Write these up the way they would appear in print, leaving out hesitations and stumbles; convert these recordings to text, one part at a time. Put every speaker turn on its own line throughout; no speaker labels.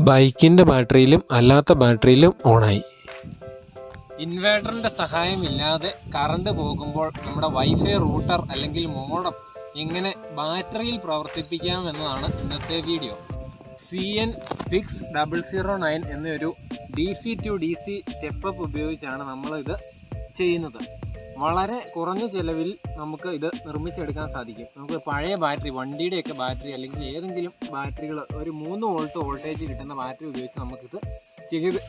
ബൈക്കിൻ്റെ ബാറ്ററിയിലും അല്ലാത്ത ബാറ്ററിയിലും ഓണായി. ഇൻവേർട്ടറിൻ്റെ സഹായമില്ലാതെ കറണ്ട് പോകുമ്പോൾ നമ്മുടെ വൈഫൈ റൂട്ടർ അല്ലെങ്കിൽ മോഡം എങ്ങനെ ബാറ്ററിയിൽ പ്രവർത്തിപ്പിക്കാം എന്നതാണ് ഇന്നത്തെ വീഡിയോ. CN6009 എന്നൊരു DC to DC സ്റ്റെപ്പ് ഉപയോഗിച്ചാണ് നമ്മളിത് ചെയ്യുന്നത്. വളരെ കുറഞ്ഞ ചിലവിൽ നമുക്ക് ഇത് നിർമ്മിച്ചെടുക്കാൻ സാധിക്കും. നമുക്ക് പഴയ ബാറ്ററി, വണ്ടിയുടെയൊക്കെ ബാറ്ററി അല്ലെങ്കിൽ ഏതെങ്കിലും ബാറ്ററികൾ, ഒരു 3 വോൾട്ട് വോൾട്ടേജ് കിട്ടുന്ന ബാറ്ററി ഉപയോഗിച്ച് നമുക്കിത്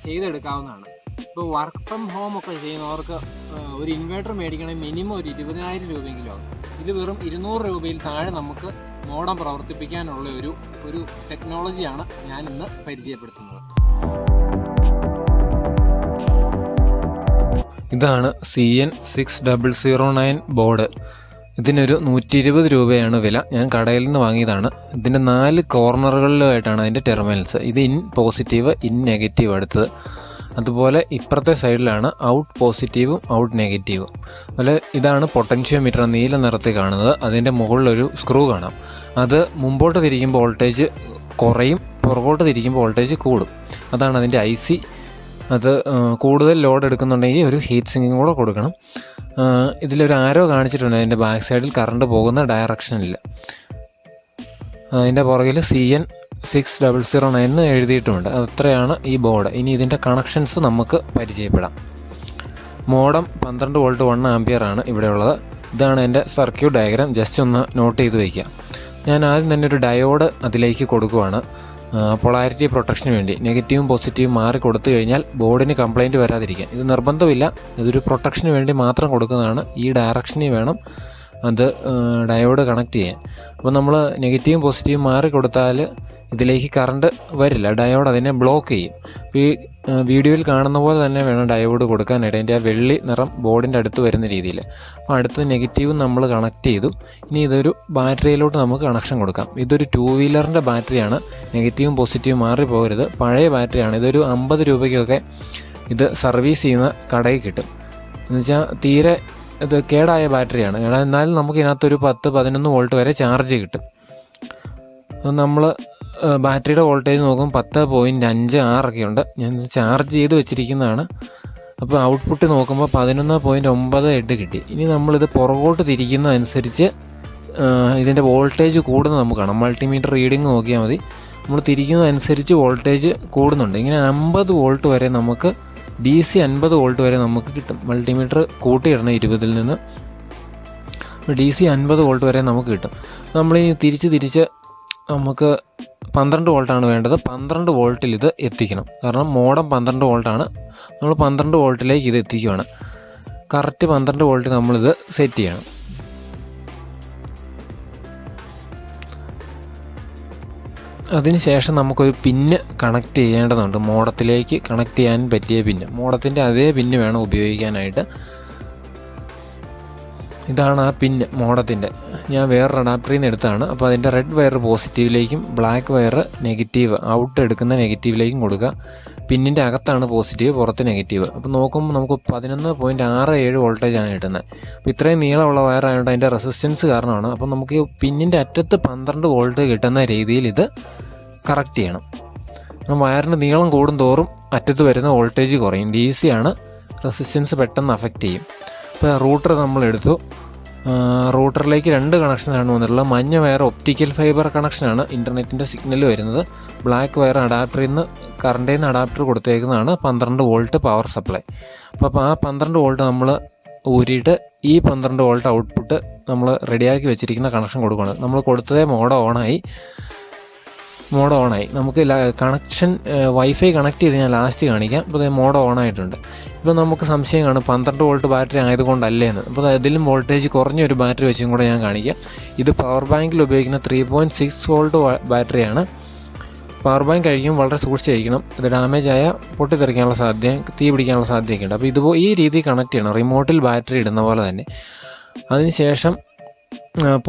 ചെയ്തെടുക്കാവുന്നതാണ്. ഇപ്പോൾ വർക്ക് ഫ്രം ഹോം ഒക്കെ ചെയ്യുന്നവർക്ക് ഒരു ഇൻവേർട്ടർ മേടിക്കണമെങ്കിൽ മിനിമം ഒരു 20,000 രൂപയെങ്കിലും ആകും. ഇത് വെറും 200 രൂപയിൽ താഴെ നമുക്ക് മോഡം പ്രവർത്തിപ്പിക്കാനുള്ള ഒരു ടെക്നോളജിയാണ് ഞാൻ ഇന്ന് പരിചയപ്പെടുത്തുന്നത്. ഇതാണ് CN6009 ബോർഡ്. ഇതിനൊരു 120 രൂപയാണ് വില. ഞാൻ കടയിൽ നിന്ന് വാങ്ങിയതാണ്. ഇതിൻ്റെ 4 കോർണറുകളിലായിട്ടാണ് അതിൻ്റെ ടെർമിനൽസ്. ഇത് ഇൻ പോസിറ്റീവ്, ഇൻ നെഗറ്റീവ് അടുത്തത്. അതുപോലെ ഇപ്പുറത്തെ സൈഡിലാണ് ഔട്ട് പോസിറ്റീവും ഔട്ട് നെഗറ്റീവും. അതുപോലെ ഇതാണ് പൊട്ടൻഷ്യോമീറ്റർ, നീല നിറത്തിൽ കാണുന്നത്. അതിൻ്റെ മുകളിലൊരു സ്ക്രൂ കാണാം. അത് മുമ്പോട്ട് തിരിക്കുമ്പോൾ വോൾട്ടേജ് കുറയും, പുറകോട്ട് തിരിക്കുമ്പോൾ വോൾട്ടേജ് കൂടും. അതാണ് അതിൻ്റെ IC. അത് കൂടുതൽ ലോഡ് എടുക്കുന്നുണ്ടെങ്കിൽ ഒരു ഹീറ്റ് സിങ്കിങ് കൂടെ കൊടുക്കണം. ഇതിലൊരു ആരോ കാണിച്ചിട്ടുണ്ട് അതിൻ്റെ ബാക്ക് സൈഡിൽ കറണ്ട് പോകുന്ന ഡയറക്ഷനിൽ. അതിൻ്റെ പുറകിൽ CN6009 എന്ന് എഴുതിയിട്ടുമുണ്ട്. അത്രയാണ് ഈ ബോർഡ്. ഇനി ഇതിൻ്റെ കണക്ഷൻസ് നമുക്ക് പരിചയപ്പെടാം. മോഡം 12 വോൾട്ട് 1 ആംപിയർ ആണ് ഇവിടെ ഉള്ളത്. ഇതാണ് എൻ്റെ സർക്യൂട്ട് ഡയഗ്രാം. ജസ്റ്റ് ഒന്ന് നോട്ട് ചെയ്ത് വയ്ക്കാം. ഞാൻ ആദ്യം തന്നെ ഒരു ഡയോഡ് അതിലേക്ക് കൊടുക്കുവാണ്. പൊളാരിറ്റി പ്രൊട്ടക്ഷന് വേണ്ടി നെഗറ്റീവും പോസിറ്റീവും മാറി കൊടുത്തു കഴിഞ്ഞാൽ ബോർഡിന് കംപ്ലൈൻറ്റ് വരാതിരിക്കാൻ. ഇത് നിർബന്ധമില്ല, ഇതൊരു പ്രൊട്ടക്ഷന് വേണ്ടി മാത്രം കൊടുക്കുന്നതാണ്. ഈ ഡയറക്ഷനിൽ വേണം അത് ഡയോഡ് കണക്ട് ചെയ്യാൻ. അപ്പോൾ നമ്മൾ നെഗറ്റീവും പോസിറ്റീവും മാറി കൊടുത്താൽ ഇതിലേക്ക് കറണ്ട് വരില്ല, ഡയോഡ് അതിനെ ബ്ലോക്ക് ചെയ്യും. ഈ വീഡിയോയിൽ കാണുന്ന പോലെ തന്നെ വേണം ഡയോഡ് കൊടുക്കാനായിട്ട്. അതിൻ്റെ ആ വെള്ളി നിറം ബോർഡിൻ്റെ അടുത്ത് വരുന്ന രീതിയിൽ. അപ്പോൾ അടുത്ത് നെഗറ്റീവും നമ്മൾ കണക്ട് ചെയ്തു. ഇനി ഇതൊരു ബാറ്ററിയിലോട്ട് നമുക്ക് കണക്ഷൻ കൊടുക്കാം. ഇതൊരു 2 വീലറിൻ്റെ ബാറ്ററിയാണ്. നെഗറ്റീവും പോസിറ്റീവും മാറി പോകരുത്. പഴയ ബാറ്ററിയാണ്. ഇതൊരു 50 രൂപയ്ക്കൊക്കെ ഇത് സർവീസ് ചെയ്യുന്ന കടയിൽ കിട്ടും. എന്നുവെച്ചാൽ തീരെ ഇത് കേടായ ബാറ്ററിയാണ്. എന്നാലും നമുക്ക് ഇതിനകത്തൊരു 10-11 വോൾട്ട് വരെ ചാർജ് കിട്ടും. നമ്മൾ ബാറ്ററിയുടെ വോൾട്ടേജ് നോക്കും 10.56 ഒക്കെ ഉണ്ട്. ഞാൻ ചാർജ് ചെയ്ത് വെച്ചിരിക്കുന്നതാണ്. അപ്പോൾ ഔട്ട്പുട്ട് നോക്കുമ്പോൾ 11.98 കിട്ടി. ഇനി നമ്മളിത് പുറകോട്ട് തിരിക്കുന്നതനുസരിച്ച് ഇതിൻ്റെ വോൾട്ടേജ് കൂടുന്നത് നമുക്ക് കാണാം. മൾട്ടിമീറ്റർ റീഡിങ് നോക്കിയാൽ മതി. നമ്മൾ തിരിക്കുന്നതനുസരിച്ച് വോൾട്ടേജ് കൂടുന്നുണ്ട്. ഇങ്ങനെ 50 വോൾട്ട് വരെ നമുക്ക് DC 50 വോൾട്ട് വരെ നമുക്ക് കിട്ടും. മൾട്ടിമീറ്റർ കൂട്ടിയിടണം 20-ൽ നിന്ന്. DC 50 വോൾട്ട് വരെ നമുക്ക് കിട്ടും. നമ്മൾ ഈ തിരിച്ച് നമുക്ക് 12 വോൾട്ടാണ് വേണ്ടത്. 12 വോൾട്ടിൽ ഇത് എത്തിക്കണം. കാരണം മോഡം 12 വോൾട്ടാണ്. നമ്മൾ 12 വോൾട്ടിലേക്ക് ഇത് എത്തിക്കുകയാണ്. കറക്റ്റ് 12 വോൾട്ട് നമ്മളിത് സെറ്റ് ചെയ്യണം. അതിനുശേഷം നമുക്കൊരു പിന്ന് കണക്ട് ചെയ്യേണ്ടതുണ്ട്. മോഡത്തിലേക്ക് കണക്ട് ചെയ്യാൻ പറ്റിയ പിന്ന്, മോഡത്തിൻ്റെ അതേ പിന്ന് വേണം ഉപയോഗിക്കാനായിട്ട്. ഇതാണ് ആ പിന്ന് മോഡത്തിൻ്റെ. ഞാൻ വേറൊരു അഡാപ്റ്ററിൽ നിന്ന് എടുത്താണ്. അപ്പോൾ അതിൻ്റെ റെഡ് വയർ പോസിറ്റീവിലേക്കും ബ്ലാക്ക് വയർ നെഗറ്റീവ്, ഔട്ട് എടുക്കുന്ന നെഗറ്റീവിലേക്കും കൊടുക്കുക. പിന്നിൻ്റെ അകത്താണ് പോസിറ്റീവ്, പുറത്ത് നെഗറ്റീവ്. അപ്പോൾ നോക്കുമ്പോൾ നമുക്ക് 11.67 വോൾട്ടേജാണ് കിട്ടുന്നത്. അപ്പോൾ ഇത്രയും നീളമുള്ള വയറായതുകൊണ്ട് അതിൻ്റെ റെസിസ്റ്റൻസ് കാരണമാണ്. അപ്പോൾ നമുക്ക് പിന്നിൻ്റെ അറ്റത്ത് 12 വോൾട്ട് കിട്ടുന്ന രീതിയിൽ ഇത് കറക്റ്റ് ചെയ്യണം. വയറിൻ്റെ നീളം കൂടും തോറും അറ്റത്ത് വരുന്ന വോൾട്ടേജ് കുറയും. DC ആണ്, റെസിസ്റ്റൻസ് പെട്ടെന്ന് അഫക്റ്റ് ചെയ്യും. ഇപ്പോൾ റൂട്ടർ നമ്മളെടുത്തു. റൂട്ടറിലേക്ക് 2 കണക്ഷനാണ് വന്നിട്ടുള്ളത്. മഞ്ഞ വയർ ഒപ്റ്റിക്കൽ ഫൈബർ കണക്ഷനാണ്, ഇൻ്റർനെറ്റിൻ്റെ സിഗ്നൽ വരുന്നത്. ബ്ലാക്ക് വയർ അഡാപ്റ്ററിൽ നിന്ന്, കറണ്ടിൽ നിന്ന് അഡാപ്റ്റർ കൊടുത്തേക്കുന്നതാണ് 12 വോൾട്ട് പവർ സപ്ലൈ. അപ്പോൾ ആ 12 വോൾട്ട് നമ്മൾ ഊരിയിട്ട് ഈ 12 വോൾട്ട് ഔട്ട്പുട്ട് നമ്മൾ റെഡിയാക്കി വെച്ചിരിക്കുന്ന കണക്ഷൻ കൊടുക്കുകയാണ്. നമ്മൾ കൊടുത്തതേ മോഡം ഓണായി. നമുക്ക് കണക്ഷൻ വൈഫൈ കണക്ട് ചെയ്ത് ഞാൻ ലാസ്റ്റ് കാണിക്കാം. ഇപ്പോൾ മോഡം ഓണായിട്ടുണ്ട്. ഇപ്പോൾ നമുക്ക് സംശയം കാണും 12 വോൾട്ട് ബാറ്ററി ആയതുകൊണ്ടല്ലേ എന്ന്. അപ്പോൾ അതിലും വോൾട്ടേജ് കുറഞ്ഞൊരു ബാറ്ററി വെച്ചും കൂടെ ഞാൻ കാണിക്കാം. ഇത് പവർ ബാങ്കിൽ ഉപയോഗിക്കുന്ന 3.6 വോൾട്ട് ബാറ്ററിയാണ്. പവർ ബാങ്ക് കഴിക്കുമ്പോൾ വളരെ സൂക്ഷിച്ചിരിക്കണം. ഇത് ഡാമേജ് ആയാൽ പൊട്ടിത്തെറിക്കാനുള്ള സാധ്യത, തീ പിടിക്കാനുള്ള സാധ്യതയൊക്കെ ഉണ്ട്. അപ്പോൾ ഈ രീതി കണക്ട് ചെയ്യണം, റിമോട്ടിൽ ബാറ്ററി ഇടുന്ന പോലെ തന്നെ. അതിനുശേഷം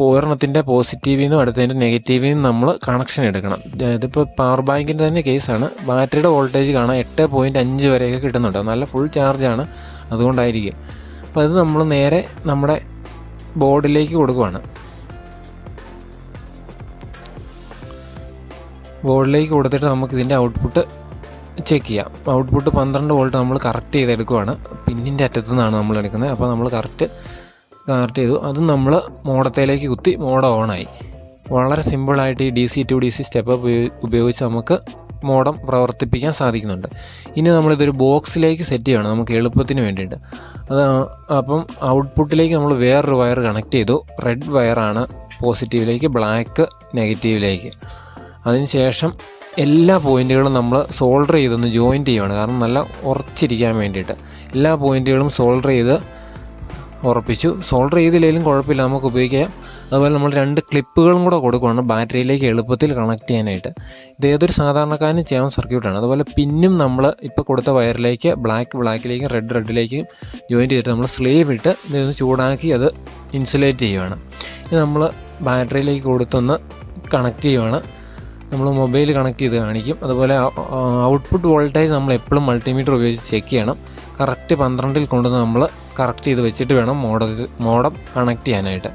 ഒരെണ്ണത്തിൻ്റെ പോസിറ്റീവിൽ നിന്നും അടുത്തതിൻ്റെ നെഗറ്റീവിൽ നിന്നും നമ്മൾ കണക്ഷൻ എടുക്കണം. ഇതിപ്പോൾ പവർ ബാങ്കിൻ്റെ തന്നെ കേസാണ്. ബാറ്ററിയുടെ വോൾട്ടേജ് കാണാൻ 8.5 വരെയൊക്കെ കിട്ടുന്നുണ്ട്. നല്ല ഫുൾ ചാർജാണ്, അതുകൊണ്ടായിരിക്കും. അപ്പോൾ അത് നമ്മൾ നേരെ നമ്മുടെ ബോർഡിലേക്ക് കൊടുക്കുകയാണ്. ബോർഡിലേക്ക് കൊടുത്തിട്ട് നമുക്ക് ഇതിൻ്റെ ഔട്ട്പുട്ട് ചെക്ക് ചെയ്യാം. ഔട്ട്പുട്ട് 12 വോൾട്ട് നമ്മൾ കറക്റ്റ് ചെയ്തെടുക്കുവാണ്. പിന്നിൻ്റെ അറ്റത്തു നിന്നാണ് നമ്മൾ എടുക്കുന്നത്. അപ്പോൾ നമ്മൾ കറക്റ്റ് ചെയ്തു. അതും നമ്മൾ മോഡത്തിലേക്ക് കുത്തി മോഡം ഓണായി. വളരെ സിമ്പിളായിട്ട് ഈ DC to DC സ്റ്റെപ്പ് ഉപയോഗിച്ച് നമുക്ക് മോഡം പ്രവർത്തിപ്പിക്കാൻ സാധിക്കുന്നുണ്ട്. ഇനി നമ്മളിതൊരു ബോക്സിലേക്ക് സെറ്റ് ചെയ്യണം നമുക്ക് എളുപ്പത്തിന് വേണ്ടിയിട്ട്. അപ്പം ഔട്ട്പുട്ടിലേക്ക് നമ്മൾ വേറൊരു വയർ കണക്ട് ചെയ്തു. റെഡ് വയറാണ് പോസിറ്റീവിലേക്ക്, ബ്ലാക്ക് നെഗറ്റീവിലേക്ക്. അതിനുശേഷം എല്ലാ പോയിൻറ്റുകളും നമ്മൾ സോൾഡർ ചെയ്തൊന്ന് ജോയിൻറ്റ് ചെയ്യുകയാണ്. കാരണം നല്ല ഉറച്ചിരിക്കാൻ വേണ്ടിയിട്ട് എല്ലാ പോയിൻറ്റുകളും സോൾഡർ ചെയ്ത് ഉറപ്പിച്ചു. സോൾഡർ ചെയ്തില്ലെങ്കിലും കുഴപ്പമില്ല, നമുക്ക് ഉപയോഗിക്കാം. അതുപോലെ നമ്മൾ 2 ക്ലിപ്പുകളും കൂടെ കൊടുക്കുകയാണ് ബാറ്ററിയിലേക്ക് എളുപ്പത്തിൽ കണക്ട് ചെയ്യാനായിട്ട്. ഇത് ഏതൊരു സാധാരണക്കാരനും ചെയ്യാൻ സർക്യൂട്ടാണ്. അതുപോലെ പിന്നും നമ്മൾ ഇപ്പോൾ കൊടുത്ത വയറിലേക്ക് ബ്ലാക്കിലേക്കും റെഡിലേക്കും ജോയിൻറ്റ് ചെയ്തിട്ട് നമ്മൾ സ്ലീവ് ഇട്ട് ഇതൊന്ന് ചൂടാക്കി അത് ഇൻസുലേറ്റ് ചെയ്യുകയാണ്. ഇത് നമ്മൾ ബാറ്ററിയിലേക്ക് കൊടുത്തൊന്ന് കണക്ട് ചെയ്യുകയാണ്. നമ്മൾ മൊബൈൽ കണക്ട് ചെയ്ത് കാണിക്കും. അതുപോലെ ഔട്ട്പുട്ട് വോൾട്ടേജ് നമ്മൾ എപ്പോഴും മൾട്ടിമീറ്റർ ഉപയോഗിച്ച് ചെക്ക് ചെയ്യണം. കറക്റ്റ് 12-ൽ കൊണ്ടുവന്ന് നമ്മൾ കറക്റ്റ് ചെയ്ത് വെച്ചിട്ട് വേണം മോഡം കണക്ട് ചെയ്യാനായിട്ട്.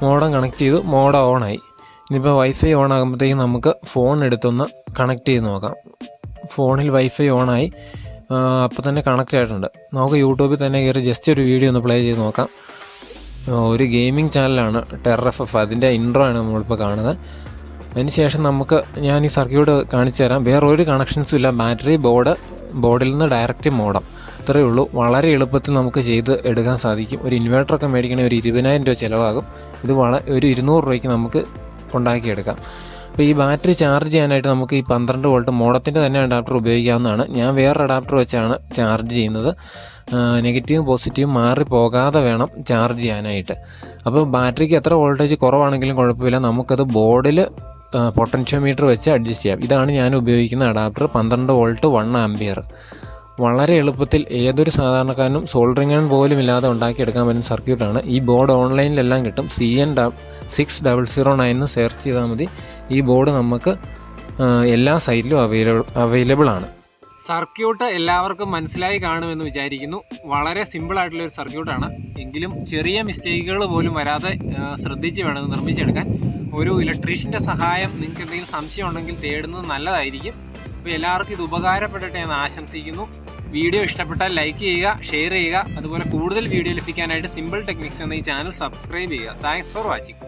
മോഡം കണക്ട് ചെയ്തു, മോഡം ഓണായി. ഇനിയിപ്പോൾ വൈഫൈ ഓൺ ആകുമ്പോഴത്തേക്കും നമുക്ക് ഫോൺ എടുത്തൊന്ന് കണക്ട് ചെയ്ത് നോക്കാം. ഫോണിൽ വൈഫൈ ഓണായി, അപ്പോൾ തന്നെ കണക്റ്റ് ആയിട്ടുണ്ട്. നമുക്ക് യൂട്യൂബിൽ തന്നെ കയറി ജസ്റ്റ് ഒരു വീഡിയോ ഒന്ന് പ്ലേ ചെയ്ത് നോക്കാം. ഒരു ഗെയിമിംഗ് ചാനലാണ് TerrFF, അതിൻ്റെ ഇൻട്രോ ആണ് നമ്മളിപ്പോൾ കാണുന്നത്. അതിനുശേഷം ഞാൻ ഈ സർക്യൂട്ട് കാണിച്ചു തരാം. വേറെ ഒരു കണക്ഷൻസും ഇല്ല. ബാറ്ററി ബോർഡിൽ നിന്ന് ഡയറക്റ്റ് മോഡം, ഇത്രയേ ഉള്ളൂ. വളരെ എളുപ്പത്തിൽ നമുക്ക് ചെയ്ത് എടുക്കാൻ സാധിക്കും. ഒരു ഇൻവേർട്ടറൊക്കെ മേടിക്കണമെങ്കിൽ ഒരു 20,000 രൂപ ചിലവാകും. ഇത് ഒരു 200 രൂപയ്ക്ക് നമുക്ക് ഉണ്ടാക്കിയെടുക്കാം. അപ്പോൾ ഈ ബാറ്ററി ചാർജ് ചെയ്യാനായിട്ട് നമുക്ക് ഈ 12 വോൾട്ട് മോഡത്തിൻ്റെ തന്നെ അഡാപ്റ്റർ ഉപയോഗിക്കാവുന്നതാണ്. ഞാൻ വേറൊരു അഡാപ്റ്റർ വെച്ചാണ് ചാർജ് ചെയ്യുന്നത്. നെഗറ്റീവും പോസിറ്റീവും മാറി പോകാതെ വേണം ചാർജ് ചെയ്യാനായിട്ട്. അപ്പോൾ ബാറ്ററിക്ക് എത്ര വോൾട്ടേജ് കുറവാണെങ്കിലും കുഴപ്പമില്ല, നമുക്കത് ബോർഡിൽ പൊട്ടൻഷ്യോമീറ്റർ വെച്ച് അഡ്ജസ്റ്റ് ചെയ്യാം. ഇതാണ് ഞാൻ ഉപയോഗിക്കുന്ന അഡാപ്റ്റർ, 12 വോൾട്ട് 1 ആംപിയർ. വളരെ എളുപ്പത്തിൽ ഏതൊരു സാധാരണക്കാരനും സോൾഡറിംഗ് ആൻഡ് പോലും ഇല്ലാതെ ഉണ്ടാക്കിയെടുക്കാൻ പറ്റുന്ന സർക്യൂട്ടാണ്. ഈ ബോർഡ് ഓൺലൈനിലെല്ലാം കിട്ടും. CN6009 സെർച്ച് ചെയ്താൽ മതി. ഈ ബോർഡ് നമുക്ക് എല്ലാ സൈറ്റിലും അവൈലബിൾ ആണ്. സർക്യൂട്ട് എല്ലാവർക്കും മനസ്സിലായി കാണുമെന്ന് വിചാരിക്കുന്നു. വളരെ സിമ്പിളായിട്ടുള്ളൊരു സർക്യൂട്ടാണ്. എങ്കിലും ചെറിയ മിസ്റ്റേക്കുകൾ പോലും വരാതെ ശ്രദ്ധിച്ച് വേണം നിർമ്മിച്ചെടുക്കാൻ. ഒരു ഇലക്ട്രീഷ്യൻ്റെ സഹായം നിങ്ങൾക്ക് എന്തെങ്കിലും സംശയം ഉണ്ടെങ്കിൽ തേടുന്നത് നല്ലതായിരിക്കും. അപ്പോൾ എല്ലാവർക്കും ഇത് ഉപകാരപ്പെടട്ടെ എന്ന് ആശംസിക്കുന്നു. വീഡിയോ ഇഷ്ടപ്പെട്ടാൽ ലൈക്ക് ചെയ്യുക, ഷെയർ ചെയ്യുക. അതുപോലെ കൂടുതൽ വീഡിയോ ലഭിക്കാനായിട്ട് സിമ്പിൾ ടെക്നിക്സ് എന്ന ഈ ചാനൽ സബ്സ്ക്രൈബ് ചെയ്യുക. Thanks for watching.